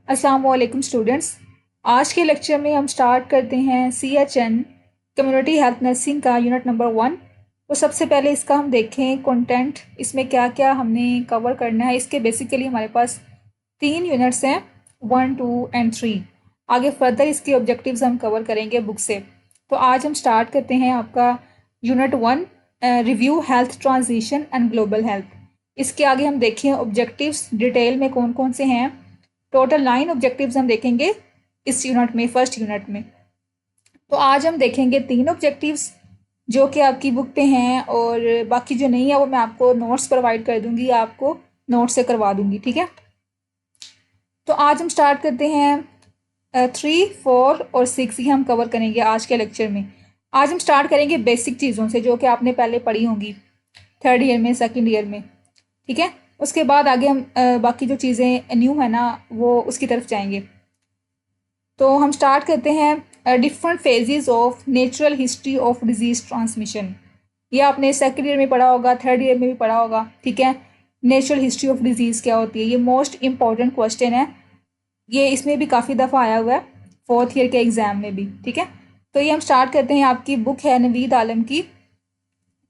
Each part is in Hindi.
अस्सलाम वालेकुम स्टूडेंट्स। आज के लेक्चर में हम स्टार्ट करते हैं CHN कम्युनिटी हेल्थ नर्सिंग का यूनिट नंबर 1। तो सबसे पहले इसका हम देखें कंटेंट, इसमें क्या क्या हमने कवर करना है। इसके बेसिकली हमारे पास 3 यूनिट्स हैं, 1, 2 एंड 3। आगे फर्दर इसके ऑब्जेक्टिव्स हम कवर करेंगे बुक से। तो आज हम स्टार्ट करते हैं आपका unit 1, review health transition and global health. इसके आगे हम देखें ऑब्जेक्टिव्स डिटेल में कौन कौन से हैं। टोटल 9 ऑब्जेक्टिव्स हम देखेंगे इस यूनिट में, फर्स्ट यूनिट में। तो आज हम देखेंगे 3 ऑब्जेक्टिव्स जो कि आपकी बुक पे हैं, और बाकी जो नहीं है वो मैं आपको नोट्स प्रोवाइड कर दूंगी, आपको नोट से करवा दूंगी, ठीक है। तो आज हम स्टार्ट करते हैं 3, 4 और 6 ही हम कवर करेंगे आज के लेक्चर में। आज हम स्टार्ट करेंगे बेसिक चीज़ों से जो कि आपने पहले पढ़ी होंगी थर्ड ईयर में, सेकेंड ईयर में, ठीक है। उसके बाद आगे हम बाकी जो चीज़ें न्यू है ना वो उसकी तरफ जाएंगे। तो हम स्टार्ट करते हैं different phases of natural history of disease transmission. ये आपने सेकेंड ईयर में पढ़ा होगा, थर्ड ईयर में भी पढ़ा होगा, ठीक है। नेचुरल हिस्ट्री ऑफ डिजीज़ क्या होती है, ये मोस्ट इंपॉर्टेंट क्वेश्चन है। ये इसमें भी काफ़ी दफ़ा आया हुआ है, फोर्थ ईयर के एग्ज़ाम में भी, ठीक है। तो ये हम स्टार्ट करते हैं, आपकी बुक है नवीद आलम की,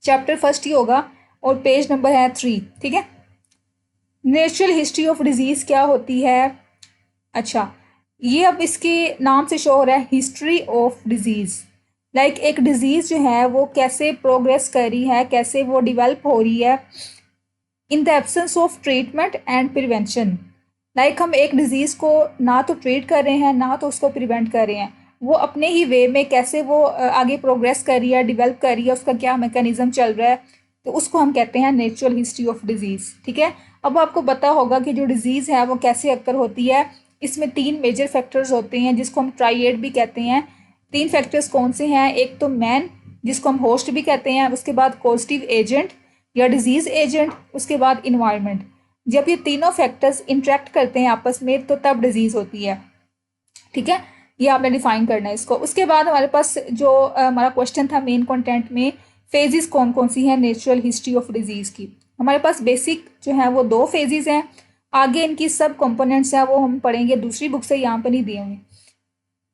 चैप्टर फर्स्ट ही होगा और पेज नंबर है 3, ठीक है। नेचुरल हिस्ट्री ऑफ डिजीज़ क्या होती है। अच्छा, ये अब इसके नाम से शो हो रहा है हिस्ट्री ऑफ डिजीज़। लाइक एक डिजीज़ जो है वो कैसे प्रोग्रेस कर रही है, कैसे वो डिवेल्प हो रही है in the absence of treatment and prevention. Like हम एक डिज़ीज़ को ना तो ट्रीट कर रहे हैं ना तो उसको प्रिवेंट कर रहे हैं, वो अपने ही वे में कैसे वो आगे प्रोग्रेस कर रही है, डिवेल्प कर रही है, उसका क्या मैकेनिज्म चल रहा है, तो उसको हम कहते हैं नेचुरल हिस्ट्री ऑफ डिजीज़, ठीक है। अब आपको पता होगा कि जो डिजीज़ है वो कैसे अक्कर होती है। इसमें 3 मेजर फैक्टर्स होते हैं जिसको हम ट्राइएड भी कहते हैं। 3 फैक्टर्स कौन से हैं, एक तो मैन जिसको हम होस्ट भी कहते हैं, उसके बाद कॉजेटिव एजेंट या डिजीज़ एजेंट, उसके बाद इन्वायरमेंट। जब ये तीनों फैक्टर्स इंटरेक्ट करते हैं आपस में तो तब डिजीज़ होती है, ठीक है। ये आपने डिफाइन करना है इसको। उसके बाद हमारे पास जो हमारा क्वेश्चन था मेन कंटेंट में, फेजेस कौन कौन सी हैं नेचुरल हिस्ट्री ऑफ डिजीज़ की। हमारे पास बेसिक जो है वो 2 फेजेस हैं, आगे इनकी सब कंपोनेंट्स हैं वो हम पढ़ेंगे दूसरी बुक से, यहाँ पर नहीं दिए हुए।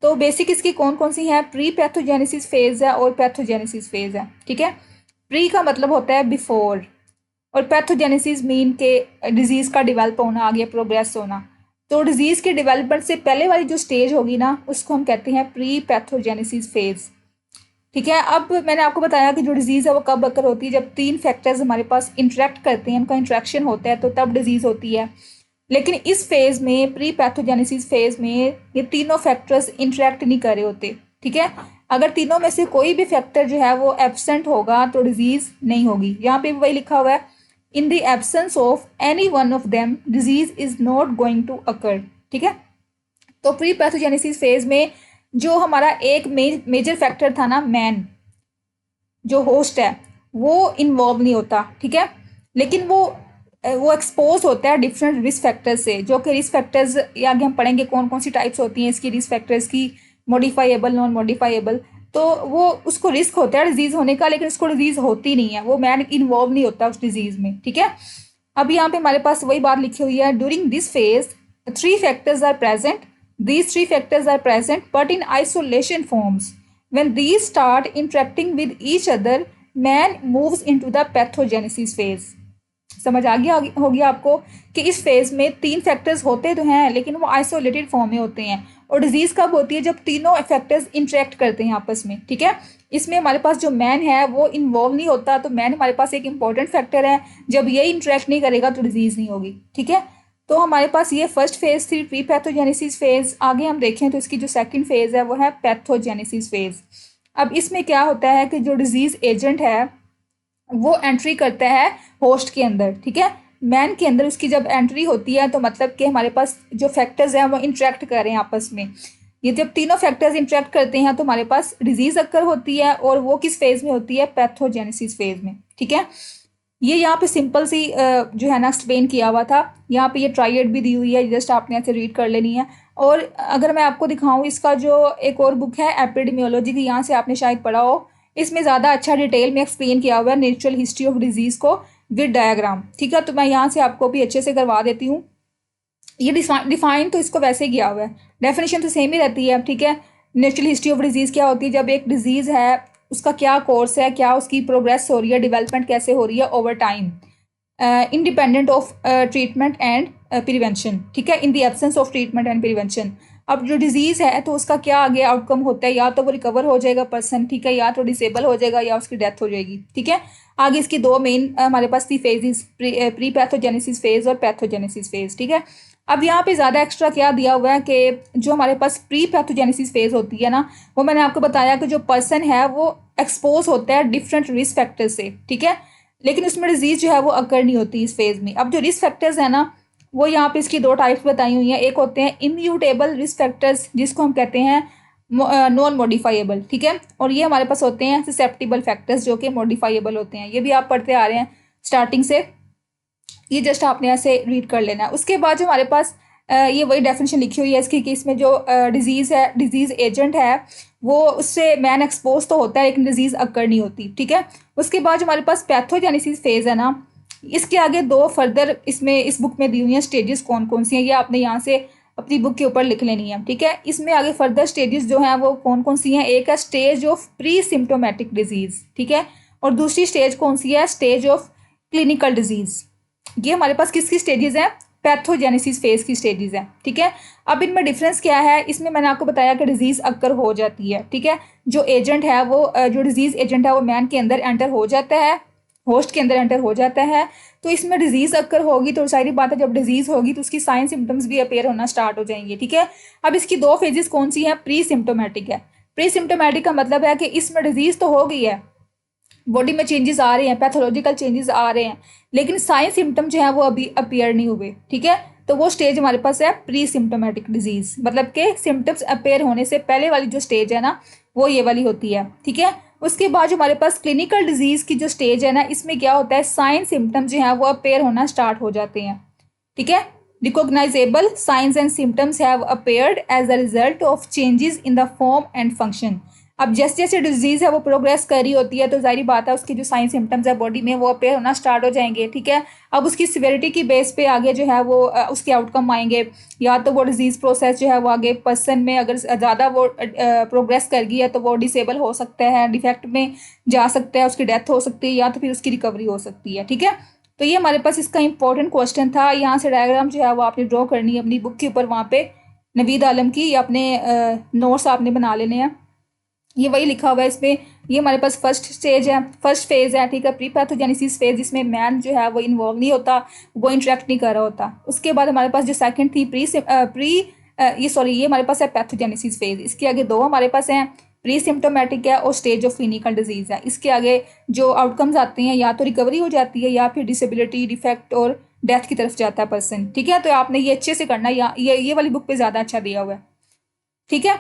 तो बेसिक इसकी कौन कौन सी हैं, प्री पैथोजेनेसिस फेज है और पैथोजेनेसिस फेज है, ठीक है। प्री का मतलब होता है बिफोर, और पैथोजेनेसिस मीन के डिजीज़ का डिवेल्प होना, आगे प्रोग्रेस होना। तो डिजीज़ के डेवलपमेंट से पहले वाली जो स्टेज होगी ना उसको हम कहते हैं प्री पैथोजेनेसिस फेज, ठीक है। अब मैंने आपको बताया कि जो डिजीज़ है वो कब अकर होती है, जब 3 फैक्टर्स हमारे पास इंटरेक्ट करते हैं, उनका इंट्रैक्शन होता है तो तब डिजीज़ होती है। लेकिन इस फेज़ में, प्री पैथोजेनेसिस फेज़ में, ये तीनों फैक्टर्स इंटरेक्ट नहीं कर रहे होते, ठीक है। अगर तीनों में से कोई भी फैक्टर जो है वो एब्सेंट होगा तो डिजीज़ नहीं होगी। यहाँ पे वही लिखा हुआ है, in the absence of any one of them disease is not going to occur, ठीक है। तो प्री पैथोजेनेसिस फेज में जो हमारा एक मेजर फैक्टर था ना, मैन जो होस्ट है, वो इन्वॉल्व नहीं होता, ठीक है। लेकिन वो एक्सपोज होता है डिफरेंट रिस्क फैक्टर्स से, जो कि रिस्क फैक्टर्स आगे हम पढ़ेंगे कौन कौन सी टाइप्स होती हैं इसकी रिस्क फैक्टर्स की, मॉडिफाइएबल, नॉन मॉडिफाइएबल। तो वो उसको रिस्क होता है डिजीज़ होने का, लेकिन उसको डिजीज़ होती नहीं है, वो मैन इन्वॉल्व नहीं होता उस डिजीज़ में, ठीक है। अब यहाँ पे हमारे पास वही बात लिखी हुई है, during this phase 3 factors are present, these 3 factors are present but in isolation forms. When these start interacting with each other, man moves into the pathogenesis phase. समझ आ गया होगी आपको कि इस फेज में 3 फैक्टर्स होते तो हैं लेकिन वो आइसोलेटेड फॉर्म में होते हैं, और डिजीज कब होती है, जब तीनों फैक्टर्स इंटरेक्ट करते हैं आपस में, ठीक है। इसमें हमारे पास जो मैन है वो इन्वॉल्व नहीं होता, तो मैन हमारे पास एक इंपॉर्टेंट फैक्टर है, जब ये इंटरेक्ट नहीं करेगा तो डिजीज नहीं होगी, ठीक है। तो हमारे पास ये फर्स्ट फेज थी प्री पैथोजेनेसिस फेज। आगे हम देखें तो इसकी जो सेकंड फेज है वो है पैथोजेनेसिस फेज। अब इसमें क्या होता है कि जो डिजीज एजेंट है वो एंट्री करता है होस्ट के अंदर, ठीक है। मैन के अंदर उसकी जब एंट्री होती है तो मतलब कि हमारे पास जो फैक्टर्स हैं वो इंटरेक्ट कर रहे हैं आपस में। ये जब तीनों फैक्टर्स इंटरेक्ट करते हैं तो हमारे पास डिजीज अक्कर होती है, और वो किस फेज में होती है, पैथोजेनेसिस फेज में, ठीक है। ये यहाँ पे सिंपल सी जो है ना एक्सप्लेन किया हुआ था, यहाँ पे ये ट्राइएड भी दी हुई है, जस्ट आपने ऐसे रीड कर लेनी है। और अगर मैं आपको दिखाऊं इसका जो एक और बुक है एपिडेमियोलॉजी की, यहाँ से आपने शायद पढ़ा हो, इसमें ज़्यादा अच्छा डिटेल में एक्सप्लेन किया हुआ है नेचुरल हिस्ट्री ऑफ डिजीज़ को विद डायग्राम, ठीक है। तो मैं यहाँ से आपको भी अच्छे से करवा देती हूँ। ये डिफाइन तो इसको वैसे ही किया हुआ है, डेफिनेशन तो सेम ही रहती है, ठीक है। नेचुरल हिस्ट्री ऑफ डिजीज़ क्या होती है, जब एक डिजीज़ है उसका क्या कोर्स है, क्या उसकी प्रोग्रेस हो रही है, डेवलपमेंट कैसे हो रही है over time, independent of treatment and prevention, ठीक है, in the absence of treatment and prevention. अब जो डिजीज़ है तो उसका क्या आगे आउटकम होता है, या तो वो रिकवर हो जाएगा पर्सन, ठीक है, या तो डिसेबल हो जाएगा या उसकी डेथ हो जाएगी, ठीक है। आगे इसकी दो मेन हमारे पास थी फेजेस, प्री पैथोजेनेसिस फेज और पैथोजेनेसिस फेज, ठीक है। अब यहाँ पे ज़्यादा एक्स्ट्रा क्या दिया हुआ है कि जो हमारे पास प्री पैथोजेनेसिस फेज होती है ना, वो मैंने आपको बताया कि जो पर्सन है वो एक्सपोज होता है डिफरेंट रिस्क फैक्टर से, ठीक है, लेकिन उसमें डिजीज़ जो है वो अकर नहीं होती इस फेज़ में। अब जो रिस्क फैक्टर्स है ना, वो यहाँ पे इसकी दो टाइप्स बताई हुई हैं। एक होते हैं इम्यूटेबल रिस्क फैक्टर्स, जिसको हम कहते हैं नॉन मॉडिफाइबल, ठीक है, और ये हमारे पास होते हैं ससेप्टिबल फैक्टर्स, जो कि मॉडिफाइबल होते हैं। ये भी आप पढ़ते आ रहे हैं स्टार्टिंग से, ये जस्ट आपने ऐसे रीड कर लेना है। उसके बाद जो हमारे पास ये वही डेफिनेशन लिखी हुई है इसकी कि इसमें जो डिजीज़ है, डिजीज़ एजेंट है, वो उससे मैन एक्सपोज तो होता है लेकिन डिजीज़ अकर नहीं होती, ठीक है। उसके बाद जो हमारे पास पैथोजेनेसिस फेज़ है ना, इसके आगे दो फर्दर इसमें इस बुक में दी हुई हैं स्टेजेस कौन कौन सी हैं, ये आपने यहाँ से अपनी बुक के ऊपर लिख लेनी है, ठीक है। इसमें आगे फर्दर स्टेजेस जो हैं वो कौन कौन सी हैं, एक है stage of pre symptomatic disease, ठीक है, और दूसरी स्टेज कौन सी है, स्टेज ऑफ क्लिनिकल डिजीज़। ये हमारे पास किसकी स्टेजेस हैं, पैथोजेनेसिस फेज की स्टेजेस हैं, ठीक है। अब इनमें डिफरेंस क्या है, इसमें मैंने आपको बताया कि डिजीज़ अक्कर हो जाती है, ठीक है, जो एजेंट है वो जो डिजीज़ एजेंट है वो मैन के अंदर एंटर हो जाता है, होस्ट के अंदर एंटर हो जाता है। तो इसमें डिजीज़ अक्कर होगी तो सारी बात है, जब डिजीज़ होगी तो उसकी साइन सिम्टम्स भी अपेयर होना स्टार्ट हो जाएंगे, ठीक है। अब इसकी दो फेजेस कौन सी हैं, प्री सिम्टोमेटिक है। प्री सिम्टोमेटिक का मतलब है कि इसमें डिजीज़ तो हो गई है, बॉडी में चेंजेस आ रहे हैं, पैथोलॉजिकल चेंजेस आ रहे हैं, लेकिन साइन सिम्टम जो है वो अभी अपेयर नहीं हुए, ठीक है। तो वो स्टेज हमारे पास है प्री सिम्टोमेटिक डिजीज़, मतलब कि सिम्टम्स अपेयर होने से पहले वाली जो स्टेज है ना, वो ये वाली होती है, ठीक है। उसके बाद जो हमारे पास क्लिनिकल डिजीज़ की जो स्टेज है ना, इसमें क्या होता है, साइन सिम्टम जो है वो अपेयर होना स्टार्ट हो जाते हैं, ठीक है। Recognisable signs and symptoms have appeared as a result of changes in the form and function. अब जैसे जैसे डिजीज़ है वो प्रोग्रेस कर रही होती है तो जाहिर बात है उसकी जो साइन सिम्टम्स है बॉडी में वो अपेयर होना स्टार्ट हो जाएंगे, ठीक है। अब उसकी सिवियरिटी की बेस पे आगे जो है वो उसके आउटकम आएंगे, या तो वो डिजीज़ प्रोसेस जो है वो आगे पर्सन में अगर ज़्यादा वो प्रोग्रेस कर गई है तो वो डिसेबल हो सकता है, डिफेक्ट में जा सकता है, उसकी डेथ हो सकती है, या तो फिर उसकी रिकवरी हो सकती है, ठीक है। तो ये हमारे पास इसका इंपॉर्टेंट क्वेश्चन था। यहाँ से डायग्राम जो है वो आपने ड्रॉ करनी है अपनी बुक के ऊपर, वहाँ पे नवीद आलम की, या अपने नोट्स आपने बना लेने हैं। ये वही लिखा हुआ है इसमें। ये हमारे पास फर्स्ट स्टेज है, फर्स्ट फेज है, ठीक है, प्री पैथोजेनेसिस फेज, जिसमें मैन जो है वो इन्वॉल्व नहीं होता, वो इंटरेक्ट नहीं कर रहा होता। उसके बाद हमारे पास जो सेकंड थी ये हमारे पास है पैथोजेनेसिस फेज। इसके आगे दो हमारे पास हैं, प्री सिम्टोमेटिक है और स्टेज ऑफ क्लिनिकल डिजीज़ है। इसके आगे जो आउटकम्स आते हैं, या तो रिकवरी हो जाती है या फिर डिसेबिलिटी, डिफेक्ट और डेथ की तरफ जाता है पर्सन, ठीक है। तो आपने ये अच्छे से करना है, या ये वाली बुक पे ज़्यादा अच्छा दिया हुआ है, ठीक है।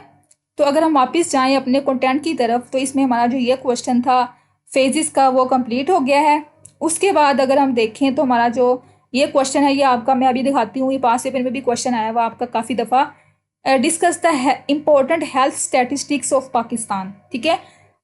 तो अगर हम वापस जाएं अपने कंटेंट की तरफ, तो इसमें हमारा जो ये क्वेश्चन था फेजेस का वो कंप्लीट हो गया है। उसके बाद अगर हम देखें तो हमारा जो ये क्वेश्चन है, ये आपका मैं अभी दिखाती हूँ, ये पास पेपर में भी क्वेश्चन आया हुआ आपका काफ़ी दफ़ा, discuss the important health statistics of Pakistan, ठीक है।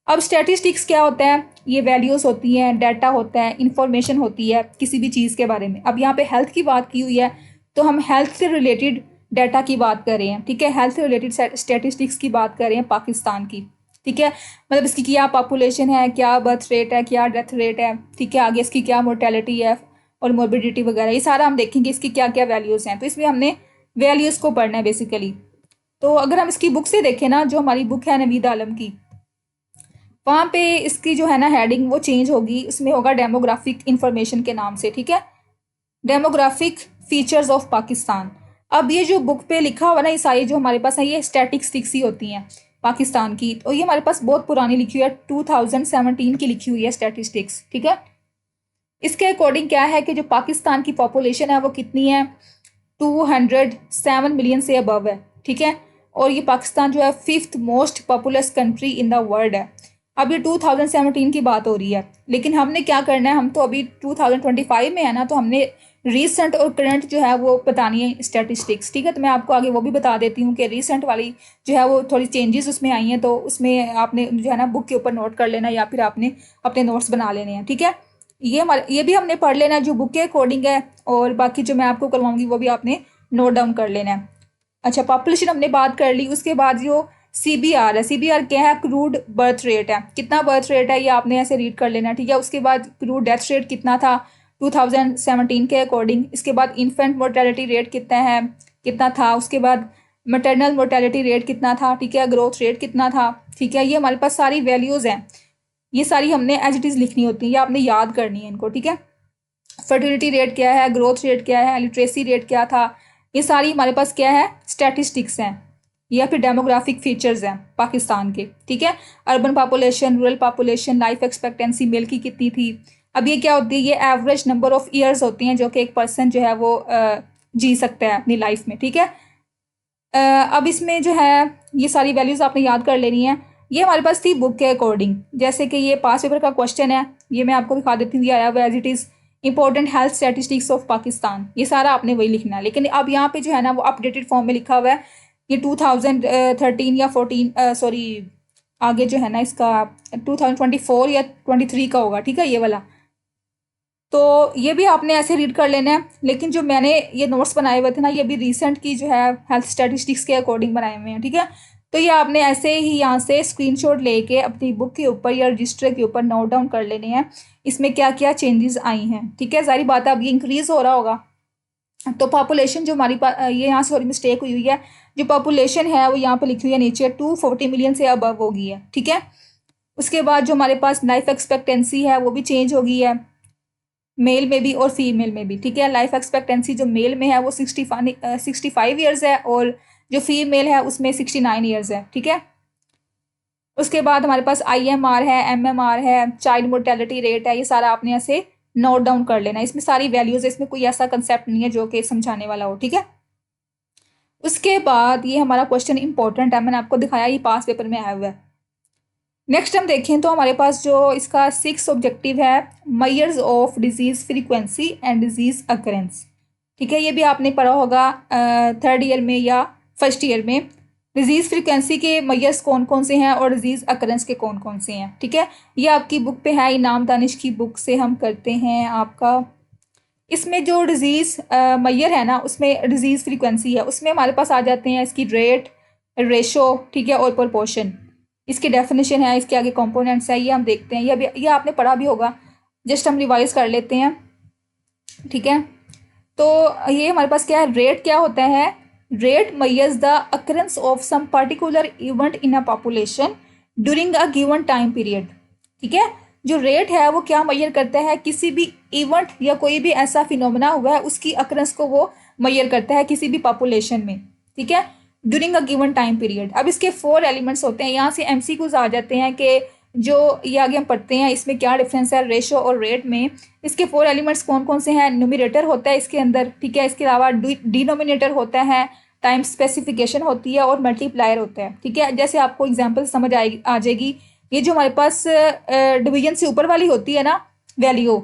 अब स्टैटिस्टिक्स क्या होता है, ये वैल्यूज़ होती हैं, डाटा होता है, इंफॉर्मेशन होती है किसी भी चीज़ के बारे में। अब यहाँ पे हेल्थ की बात की हुई है तो हम हेल्थ से रिलेटेड डाटा की बात कर रहे हैं, ठीक है, हेल्थ से रिलेटेड स्टैटिस्टिक्स की बात कर रहे हैं पाकिस्तान की, ठीक है। मतलब इसकी क्या पॉपुलेशन है, क्या बर्थ रेट है, क्या डेथ रेट है, ठीक है, आगे इसकी क्या मोर्टेलिटी है और मोर्बिडिटी वगैरह, ये सारा हम देखेंगे इसकी क्या क्या वैल्यूज़ हैं। तो इसमें हमने वैल्यूज़ को पढ़ना है बेसिकली। तो अगर हम इसकी बुक से देखें ना, जो हमारी बुक है नवीद आलम की, वहाँ पे इसकी जो है ना हेडिंग वो चेंज होगी, उसमें होगा डेमोग्राफिक इंफॉर्मेशन के नाम से, ठीक है, डेमोग्राफिक फीचर्स ऑफ पाकिस्तान। अब ये जो बुक पे लिखा हुआ ना, ये सारी जो हमारे पास है ये स्टैटिस्टिक्स ही होती हैं पाकिस्तान की। तो ये हमारे पास बहुत पुरानी लिखी हुई है, 2017 की लिखी हुई है स्टैटिस्टिक्स, ठीक है। इसके अकॉर्डिंग क्या है कि जो पाकिस्तान की पॉपुलेशन है वो कितनी है, 207 मिलियन से अबव है, ठीक है। और ये पाकिस्तान जो है 5th most populous country in the world है। अब ये 2017 की बात हो रही है, लेकिन हमने क्या करना है, हम तो अभी 2025 में है ना, तो हमने रीसेंट और करंट जो है वो बतानी है स्टैटिस्टिक्स, ठीक है। तो मैं आपको आगे वो भी बता देती हूँ कि रीसेंट वाली जो है वो थोड़ी चेंजेस उसमें आई हैं, तो उसमें आपने जो है ना बुक के ऊपर नोट कर लेना, या फिर आपने अपने नोट्स बना लेने हैं, ठीक है। ये भी हमने पढ़ लेना जो बुक के अकॉर्डिंग है, और बाकी जो मैं आपको करवाऊंगी वो भी आपने नोट डाउन कर लेना है। अच्छा, पॉपुलेशन हमने बात कर ली। उसके बाद जो CBR है, CBR क्या है? क्रूड बर्थ रेट है। कितना बर्थ रेट है ये आपने ऐसे रीड कर लेना, ठीक है। उसके बाद क्रूड डेथ रेट कितना था 2017 के अकॉर्डिंग। इसके बाद इन्फेंट मोर्टेलिटी रेट कितना था। उसके बाद मटरनल मोर्टेलिटी रेट कितना था, ठीक है। ग्रोथ रेट कितना था, ठीक है। ये हमारे पास सारी वैल्यूज़ हैं, ये सारी हमने एज इट इज़ लिखनी होती है, ये आपने याद करनी है इनको, ठीक है। फर्टिलिटी रेट क्या है, ग्रोथ रेट क्या है, लिटरेसी रेट क्या था, ये सारी हमारे पास क्या है? स्टैटिस्टिक्स हैं या फिर डेमोग्राफिक फीचर्स हैं पाकिस्तान के, ठीक है। Urban population, rural population, life expectancy male की कितनी थी। अब ये क्या होती है? ये एवरेज नंबर ऑफ ईयर्स होती हैं जो कि एक पर्सन जो है वो जी सकता है अपनी लाइफ में, ठीक है। अब इसमें जो है ये सारी वैल्यूज़ आपने याद कर लेनी है। ये हमारे पास थी बुक के अकॉर्डिंग, जैसे कि ये पास पेपर का क्वेश्चन है, ये मैं आपको दिखा देती हूँ, ये आया हुआ as it is important health statistics of Pakistan, ये सारा आपने वही लिखना है। लेकिन अब यहाँ पे जो है ना वो अपडेटेड फॉर्म में लिखा हुआ है, ये 2013 या 14 सॉरी आगे जो है ना इसका 2024 या 23 का होगा, ठीक है, ये वाला। तो ये भी आपने ऐसे रीड कर लेना है। लेकिन जो मैंने ये नोट्स बनाए हुए थे ना, ये भी रिसेंट की जो है हेल्थ स्टैटिस्टिक्स के अकॉर्डिंग बनाए हुए हैं, ठीक है। तो ये आपने ऐसे ही यहाँ से स्क्रीनशॉट लेके अपनी बुक के ऊपर या रजिस्टर के ऊपर नोट डाउन कर लेने हैं, इसमें क्या क्या चेंजेस आई हैं, ठीक है। सारी बात अब ये इंक्रीज़ हो रहा होगा। तो पॉपुलेशन जो हमारी ये यहाँ से थोड़ी मिस्टेक हुई है, जो पॉपुलेशन है वो यहाँ पे लिखी हुई है नीचे 240 मिलियन से अबव हो गई है, ठीक है। उसके बाद जो हमारे पास लाइफ एक्सपेक्टेंसी है वो भी चेंज हो गई है, मेल में भी और फीमेल में भी, ठीक है। लाइफ एक्सपेक्टेंसी जो मेल में है वो 65 ईयर्स है और जो फीमेल है उसमें 69 ईयर्स है, ठीक है। उसके बाद हमारे पास IMR है, MMR है, चाइल्ड मोर्टेलिटी रेट है, ये सारा आपने ऐसे नोट डाउन कर लेना है। इसमें सारी वैल्यूज है, इसमें कोई ऐसा कंसेप्ट नहीं है जो कि समझाने वाला हो, ठीक है। उसके बाद ये हमारा क्वेश्चन इंपॉर्टेंट है, मैंने आपको दिखाया, ये पास पेपर में आया हुआ है। नेक्स्ट हम देखें तो हमारे पास जो इसका 6 ऑब्जेक्टिव है, measures of disease frequency and disease occurrence, ठीक है। ये भी आपने पढ़ा होगा 3rd ईयर में या 1st ईयर में। डिजीज़ फ्रीक्वेंसी के मेजर्स कौन कौन से हैं और डिजीज़ अकरेंस के कौन कौन से हैं, ठीक है। ये आपकी बुक पे है, इनाम दानिश की बुक से हम करते हैं आपका। इसमें जो डिजीज़ मेजर है ना, उसमें डिजीज़ फ्रीक्वेंसी है, उसमें हमारे पास आ जाते हैं इसकी रेट, रेशो, ठीक है, और प्रोपोर्शन। इसकी डेफिनेशन है, इसके आगे कंपोनेंट्स है, ये हम देखते हैं। ये आपने पढ़ा भी होगा, जस्ट हम रिवाइज कर लेते हैं, ठीक है। तो ये हमारे पास क्या है, रेट क्या होता है? Rate measures the occurrence of some particular event in a population during a given time period, ठीक है। जो रेट है वो क्या मेजर करता है? किसी भी इवेंट या कोई भी ऐसा फिनोमेना हुआ है उसकी अकरेंस को वो मेजर करता है किसी भी पॉपुलेशन में, ठीक है, during a given time period. अब इसके 4 एलिमेंट्स होते हैं, यहाँ से MCQs आ जाते हैं कि जो ये आगे हम पढ़ते हैं इसमें क्या डिफरेंस है रेशो और रेट में। इसके 4 एलिमेंट्स कौन कौन से हैं? न्यूमरेटर होता है इसके अंदर, ठीक है। इसके अलावा डिनोमिनेटर होता है, टाइम स्पेसिफिकेशन होती है और मल्टीप्लायर होता है, ठीक है। जैसे आपको एग्जांपल समझ आ जाएगी, ये जो हमारे पास डिवीजन से ऊपर वाली होती है ना वैल्यू,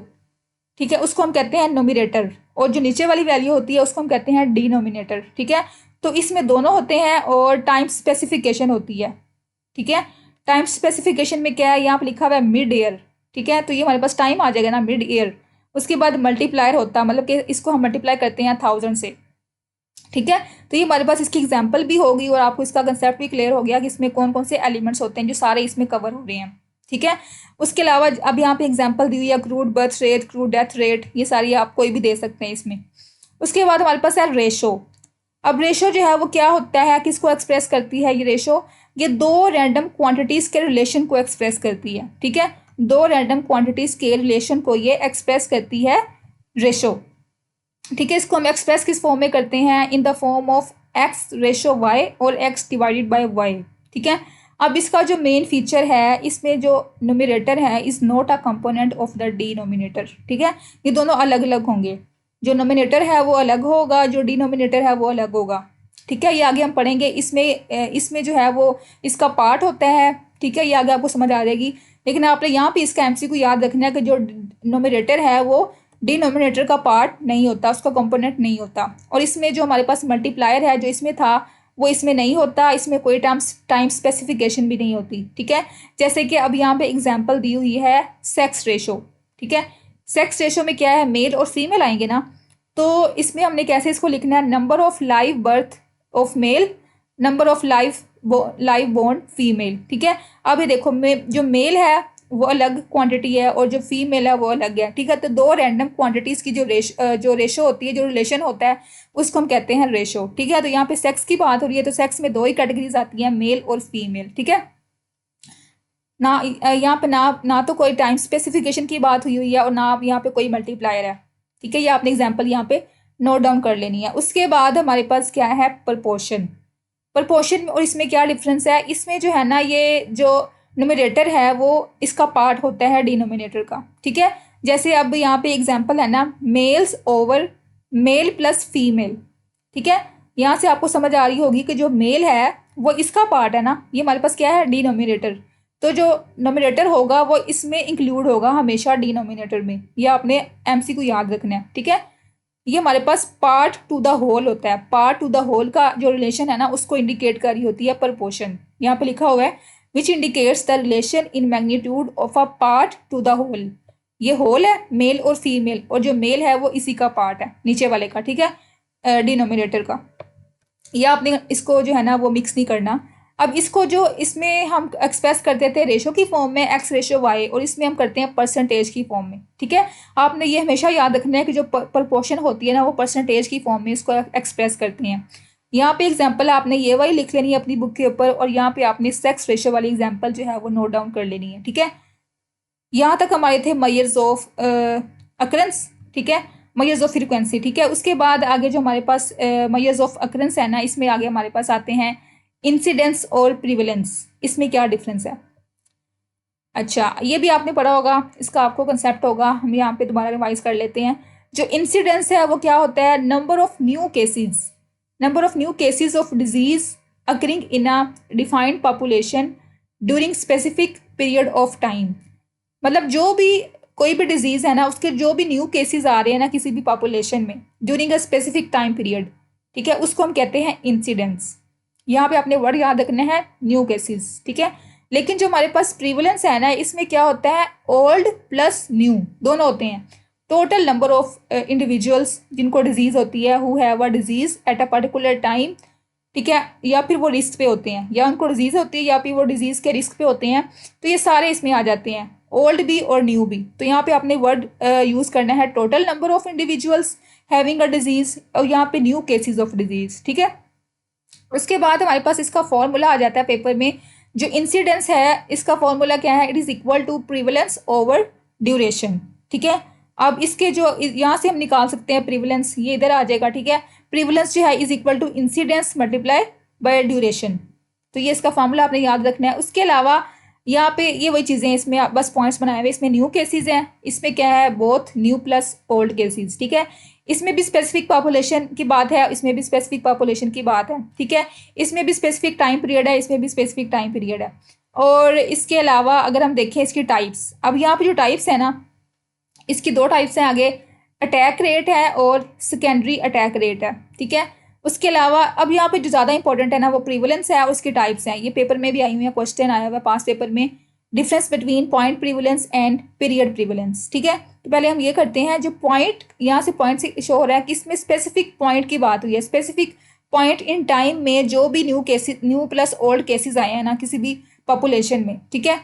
ठीक है, उसको हम कहते हैं नोमिनेटर, और जो नीचे वाली वैल्यू होती है उसको हम कहते हैं डिनोमिनेटर, ठीक है। तो इसमें दोनों होते हैं और टाइम स्पेसिफिकेशन होती है, ठीक है। टाइम स्पेसिफिकेशन में क्या है? यहाँ पर लिखा हुआ है मिड ईयर, ठीक है। तो ये हमारे पास टाइम आ जाएगा ना, मिड ईयर। उसके बाद मल्टीप्लायर होता है, मतलब कि इसको हम मल्टीप्लाई करते हैं 1000 से, ठीक है। तो ये हमारे पास इसकी एग्जाम्पल भी होगी और आपको इसका कंसेप्ट भी क्लियर हो गया कि इसमें कौन कौन से एलिमेंट्स होते हैं जो सारे इसमें कवर हो रहे हैं, ठीक है। उसके अलावा अब यहाँ पे एग्जाम्पल दी हुई है crude birth rate, crude death rate, ये सारी आप कोई भी दे सकते हैं इसमें। उसके बाद हमारे पास है रेशो। अब रेशो जो है वो क्या होता है, किसको एक्सप्रेस करती है ये रेशो? ये 2 रैंडम क्वांटिटीज़ के रिलेशन को एक्सप्रेस करती है, ठीक है। 2 रैंडम क्वांटिटीज़ के रिलेशन को ये एक्सप्रेस करती है रेशो, ठीक है। इसको हम एक्सप्रेस किस फॉर्म में करते हैं? इन the form of x ratio y और x डिवाइडेड बाय y, ठीक है। अब इसका जो मेन फीचर है, इसमें जो न्यूमरेटर है is not a component of the denominator, ठीक है। ये दोनों अलग अलग होंगे, जो नोमिनेटर है वो अलग होगा, जो डिनोमिनेटर है वो अलग होगा, ठीक है। ये आगे हम पढ़ेंगे। इसमें जो है वो इसका पार्ट होता है, ठीक है, ये आगे आपको समझ आ जाएगी। लेकिन आपने यहाँ पे इसका MCQ याद रखना है कि जो नोमिनेटर है वो डिनोमिनेटर का पार्ट नहीं होता, उसका कंपोनेंट नहीं होता। और इसमें जो हमारे पास मल्टीप्लायर है जो इसमें था वो इसमें नहीं होता, इसमें कोई टाइम स्पेसिफिकेशन भी नहीं होती, ठीक है। जैसे कि अब यहाँ पे एग्जांपल दी हुई है सेक्स रेशो, ठीक है। सेक्स रेशो में क्या है? मेल और फीमेल आएंगे ना, तो इसमें हमने कैसे इसको लिखना है, number of live birth of male, number of live born female. ठीक है, अब ये देखो जो मेल है वो अलग क्वांटिटी है और जो फीमेल है वो अलग है। ठीक है, तो दो रैंडम क्वांटिटीज की जो रेशो होती है, जो रिलेशन होता है, उसको हम कहते हैं रेशो। ठीक है, तो यहाँ पे सेक्स की बात हो रही है, तो सेक्स में दो ही कैटेगरीज आती हैं, मेल और फीमेल। ठीक है ना, यहाँ पे ना तो कोई टाइम स्पेसिफिकेशन की बात हुई है और ना यहाँ पे कोई मल्टीप्लायर है। ठीक है, ये आपने एग्जांपल यहाँ पे नोट डाउन कर लेनी है। उसके बाद हमारे पास क्या है, प्रपोर्शन। प्रपोर्शन और इसमें क्या डिफरेंस है, इसमें जो है ना, ये जो न्यूमरेटर है वो इसका पार्ट होता है डिनोमिनेटर का। ठीक है, जैसे अब यहाँ पे एग्जाम्पल है ना, males over male plus female. ठीक है, यहाँ से आपको समझ आ रही होगी कि जो मेल है वो इसका पार्ट है ना, ये हमारे पास क्या है, डिनोमिनेटर। तो जो नोमिनेटर होगा वो इसमें इंक्लूड होगा हमेशा डिनोमिनेटर में, ये आपने एमसी को याद रखना है। ठीक है, ये हमारे पास पार्ट टू द होल होता है। पार्ट टू द होल का जो रिलेशन है ना, उसको इंडिकेट कर रही होती है प्रपोर्शन। यहाँ पे लिखा हुआ है which indicates the relation in magnitude of a part to the whole. ये होल है मेल और फीमेल, और जो मेल है वो इसी का पार्ट है, नीचे वाले का। ठीक है, डिनोमिनेटर का। या आपने इसको जो है ना वो मिक्स नहीं करना। अब इसको जो इसमें हम एक्सप्रेस करते थे रेशो की फॉर्म में, एक्स रेशो वाई, और इसमें हम करते हैं परसेंटेज की फॉर्म में। ठीक है, आपने ये हमेशा याद रखना है कि जो प्रपोर्शन होती है ना, वो परसेंटेज की फॉर्म में इसको एक्सप्रेस करते हैं। यहाँ पे एग्जाम्पल आपने ये वाली लिख लेनी है अपनी बुक के ऊपर, और यहाँ पे आपने सेक्स रेशो वाली एग्जाम्पल जो है वो नोट डाउन कर लेनी है। ठीक है, यहाँ तक हमारे थे मेजर्स ऑफ अकरेंस। ठीक है, मेजर्स ऑफ फ्रीक्वेंसी। ठीक है, उसके बाद आगे जो हमारे पास मेजर्स ऑफ अकरेंस है ना, इसमें आगे हमारे पास आते हैं इंसिडेंस और प्रिविलेंस। इसमें क्या डिफरेंस है, अच्छा ये भी आपने पढ़ा होगा, इसका आपको कंसेप्ट होगा, हम यहाँ पे दोबारा रिवाइज कर लेते हैं। जो इंसिडेंस है वो क्या होता है, number of new cases, number of new cases of disease occurring in a defined population during specific period of time. मतलब जो भी कोई भी डिजीज है ना, उसके जो भी न्यू केसेस आ रहे हैं ना किसी भी पॉपुलेशन में during a specific time period, ठीक है, उसको हम कहते हैं इंसिडेंस। यहाँ पे आपने वर्ड याद रखना है, न्यू केसेस। ठीक है, लेकिन जो हमारे पास प्रीवलेंस है ना, इसमें क्या होता है, ओल्ड प्लस न्यू दोनों होते हैं। टोटल नंबर ऑफ इंडिविजुअल्स जिनको डिजीज होती है, who have a disease at a particular time. ठीक है, या फिर वो रिस्क पे होते हैं, या उनको डिजीज होती है, या फिर वो डिजीज के रिस्क पे होते हैं, तो ये सारे इसमें आ जाते हैं, ओल्ड भी और न्यू भी। तो यहाँ पे आपने वर्ड यूज करना है total number of individuals having a disease, और यहाँ पे न्यू केसेस ऑफ डिजीज। ठीक है, उसके बाद हमारे पास इसका फॉर्मूला आ जाता है पेपर में। जो इंसिडेंस है इसका फॉर्मूला क्या है, it is equal to prevalence over duration. ठीक है, अब इसके जो यहाँ से हम निकाल सकते हैं प्रीवलेंस, ये इधर आ जाएगा। ठीक है, प्रीवलेंस जो है is equal to incidence multiply by duration. तो ये इसका फॉर्मूला आपने याद रखना है। उसके अलावा यहाँ पे ये वही चीज़ें, इसमें बस पॉइंट्स बनाए हुए, इसमें न्यू केसेस हैं, इसमें क्या है, both new plus old cases. ठीक है, इसमें भी स्पेसिफिक पॉपुलेशन की बात है, इसमें भी स्पेसिफिक पॉपुलेशन की बात है। ठीक है, इसमें भी स्पेसिफिक टाइम पीरियड है, इसमें भी स्पेसिफिक टाइम पीरियड है। और इसके अलावा अगर हम देखें इसकी टाइप्स, अब यहाँ पे जो टाइप्स है ना, इसकी दो टाइप्स हैं आगे, अटैक रेट है और सेकेंडरी अटैक रेट है। ठीक है, उसके अलावा अब यहाँ पे जो ज़्यादा इंपॉर्टेंट है ना, वो प्रीवलेंस है और उसकी टाइप्स हैं। ये पेपर में भी आई हुई है, क्वेश्चन आया हुआ है पास पेपर में, difference between point prevalence and period prevalence. ठीक है, तो पहले हम ये करते हैं, जो पॉइंट यहाँ से पॉइंट से शो हो रहा है कि इसमें स्पेसिफिक पॉइंट की बात हुई है, स्पेसिफिक पॉइंट इन टाइम में जो भी new cases, new plus old cases आए हैं ना किसी भी पॉपुलेशन में, ठीक है,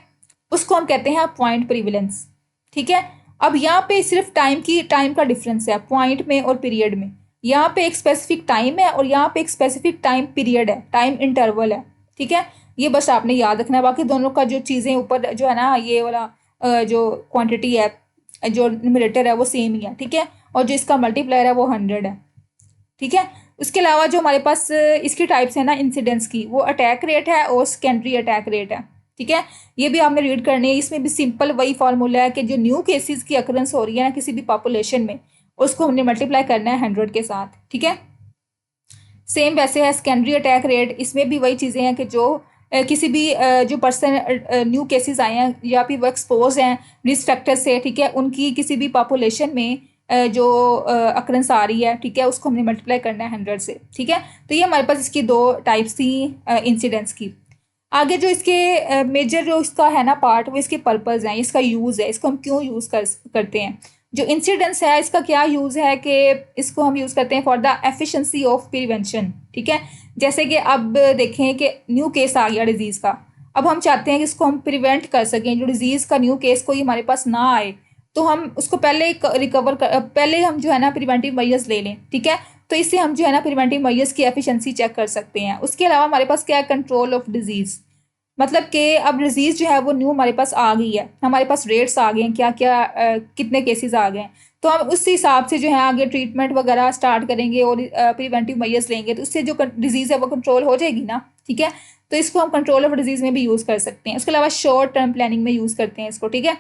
उसको हम कहते हैं पॉइंट प्रीवलेंस। ठीक है, अब यहाँ पे सिर्फ टाइम का डिफरेंस है पॉइंट में और पीरियड में। यहाँ पे एक स्पेसिफिक टाइम है और यहाँ पे एक स्पेसिफिक टाइम पीरियड है, टाइम इंटरवल है। ठीक है, ये बस आपने याद रखना है। बाकी दोनों का जो चीज़ें ऊपर जो है ना, ये वाला जो क्वांटिटी है, जो न्यूमरेटर है वो सेम ही है। ठीक है, और जो इसका मल्टीप्लायर है वो 100 है। ठीक है, उसके अलावा जो हमारे पास इसकी टाइप्स है ना इंसिडेंस की, वो अटैक रेट है और सेकेंडरी अटैक रेट है। ठीक है, ये भी आपने रीड करनी है। इसमें भी सिंपल वही फार्मूला है कि जो न्यू केसेस की अकरेंस हो रही है ना किसी भी पॉपुलेशन में, उसको हमने मल्टीप्लाई करना है 100 के साथ। ठीक है, सेम वैसे है सेकेंडरी अटैक रेट, इसमें भी वही चीज़ें हैं कि जो किसी भी जो पर्सन न्यू केसेस आए हैं या फिर वो एक्सपोज हैं रिस्क फैक्टर से, ठीक है, उनकी किसी भी पॉपुलेशन में जो अकरेंस आ रही है, ठीक है, उसको हमने मल्टीप्लाई करना है 100 से। ठीक है, तो ये हमारे पास इसकी दो टाइप्स थी इंसिडेंट्स की। आगे जो इसके मेजर जो इसका है ना पार्ट, वो इसके पर्पज़ हैं, इसका यूज़ है, इसको हम क्यों यूज़ करते हैं। जो इंसिडेंस है इसका क्या यूज़ है कि इसको हम यूज़ करते हैं for the efficiency of prevention, ठीक है। जैसे कि अब देखें कि न्यू केस आ गया डिजीज़ का, अब हम चाहते हैं कि इसको हम प्रिवेंट कर सकें, जो डिजीज़ का न्यू केस कोई हमारे पास ना आए, तो हम उसको पहले पहले हम जो है ना प्रिवेंटिव मेजर्स ले लें, ठीक है। तो इससे हम जो है ना प्रिवेंटिव मेजर्स की एफिशिएंसी चेक कर सकते हैं। उसके अलावा हमारे पास क्या है, कंट्रोल ऑफ डिजीज़, मतलब कि अब डिजीज़ जो है वो न्यू हमारे पास आ गई है, हमारे पास रेट्स आ गए हैं, क्या क्या कितने केसेस आ गए हैं, तो हम उस हिसाब से जो है आगे ट्रीटमेंट वगैरह स्टार्ट करेंगे और प्रिवेंटिव मेजर्स लेंगे, तो उससे जो डिजीज़ है वो कंट्रोल हो जाएगी ना, ठीक है। तो इसको हम कंट्रोल ऑफ डिजीज़ में भी यूज़ कर सकते हैं। इसके अलावा शॉर्ट टर्म प्लानिंग में यूज़ करते हैं इसको, ठीक है।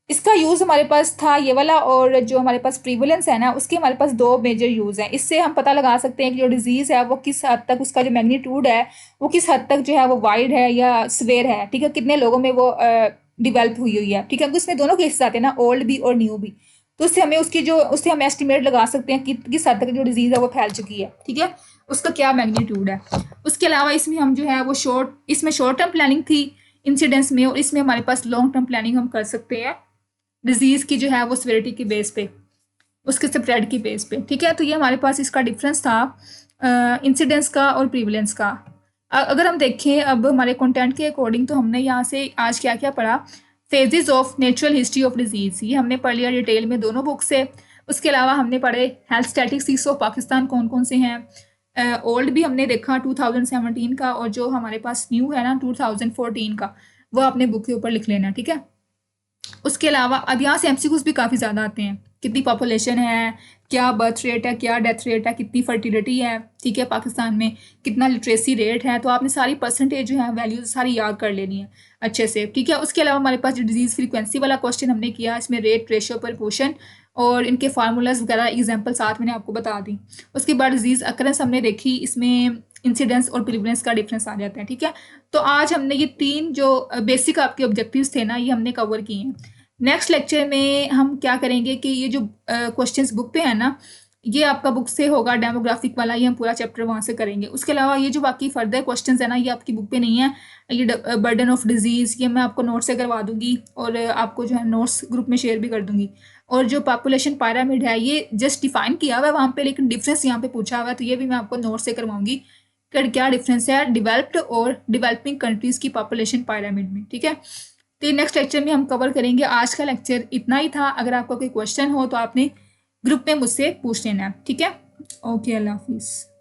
इसका यूज़ हमारे पास था ये वाला, और जो हमारे पास प्रीवलेंस है ना उसके हमारे पास दो मेजर यूज़ हैं। इससे हम पता लगा सकते हैं कि जो डिजीज़ है वो किस हद तक, उसका जो मैग्नीट्यूड है वो किस हद तक जो है वो वाइड है या स्वेयर है, ठीक है, कितने लोगों में वो डिवेल्प हुई है, ठीक है। उसमें दोनों केसेस आते हैं ना, ओल्ड भी और न्यू भी, तो उससे हमें उससे हम एस्टिमेट लगा सकते हैं कि किस हद तक जो डिजीज़ है वो फैल चुकी है, ठीक है, उसका क्या मैग्नीट्यूड है। उसके अलावा इसमें हम जो है वो इसमें शॉर्ट टर्म प्लानिंग थी इंसिडेंस में, और इसमें हमारे पास लॉन्ग टर्म प्लानिंग हम कर सकते हैं डिजीज़ की जो है वो सिवियरिटी की बेस पे, उसके स्प्रेड की बेस पे, ठीक है। तो ये हमारे पास इसका डिफरेंस था इंसिडेंस का और प्रीवलेंस का। अगर हम देखें अब हमारे कंटेंट के अकॉर्डिंग, तो हमने यहाँ से आज क्या क्या पढ़ा, phases of natural history of disease, ये हमने पढ़ लिया डिटेल में दोनों बुक से। उसके अलावा हमने पढ़े हेल्थ स्टैटिस्टिक्स ऑफ पाकिस्तान कौन कौन से हैं, ओल्ड भी हमने देखा 2017 का, और जो हमारे पास न्यू है ना 2014 का, वो अपने बुक के ऊपर लिख लेना, ठीक है। उसके अलावा अब यहाँ से एमसीक्यूज भी काफ़ी ज़्यादा आते हैं, कितनी पॉपुलेशन है, क्या बर्थ रेट है, क्या डेथ रेट है, कितनी फर्टिलिटी है, ठीक है, पाकिस्तान में कितना लिटरेसी रेट है, तो आपने सारी परसेंटेज जो है वैल्यूज सारी याद कर लेनी है अच्छे से, ठीक है। उसके अलावा हमारे पास जो डिजीज़ फ्रीक्वेंसी वाला क्वेश्चन हमने किया, इसमें रेट, रेशियो, प्रपोर्शन और इनके फार्मूलाज वगैरह एग्जाम्पल साथ मैंने आपको बता दी। उसके बाद डिजीज़ अकरेंस हमने देखी, इसमें इंसिडेंस और प्रिवलेंस का डिफरेंस आ जाता है, ठीक है। तो आज हमने ये तीन जो बेसिक आपके ऑब्जेक्टिव्स थे ना, ये हमने कवर किए हैं। नेक्स्ट लेक्चर में हम क्या करेंगे कि ये जो क्वेश्चंस बुक पे है ना, ये आपका बुक से होगा डेमोग्राफिक वाला, ये हम पूरा चैप्टर वहाँ से करेंगे। उसके अलावा ये जो बाकी फर्दर क्वेश्चंस है ना, ये आपकी बुक पे नहीं है, ये बर्डन ऑफ डिजीज़, ये मैं आपको नोट से करवा दूंगी और आपको जो है नोट्स ग्रुप में शेयर भी कर दूंगी। और जो पॉपुलेशन पायरामिड है ये जस्ट डिफाइन किया हुआ है वहाँ पे, लेकिन डिफरेंस यहाँ पे पूछा हुआ है, तो ये भी मैं आपको नोट से करवाऊंगी कि क्या डिफरेंस है डेवलप्ड और डेवलपिंग कंट्रीज़ की पॉपुलेशन पायरामिड में, ठीक है। तो नेक्स्ट लेक्चर में हम कवर करेंगे। आज का लेक्चर इतना ही था। अगर आपका कोई क्वेश्चन हो तो आपने ग्रुप में मुझसे पूछ लेना है, ठीक है। ओके, अल्लाह हाफिज़।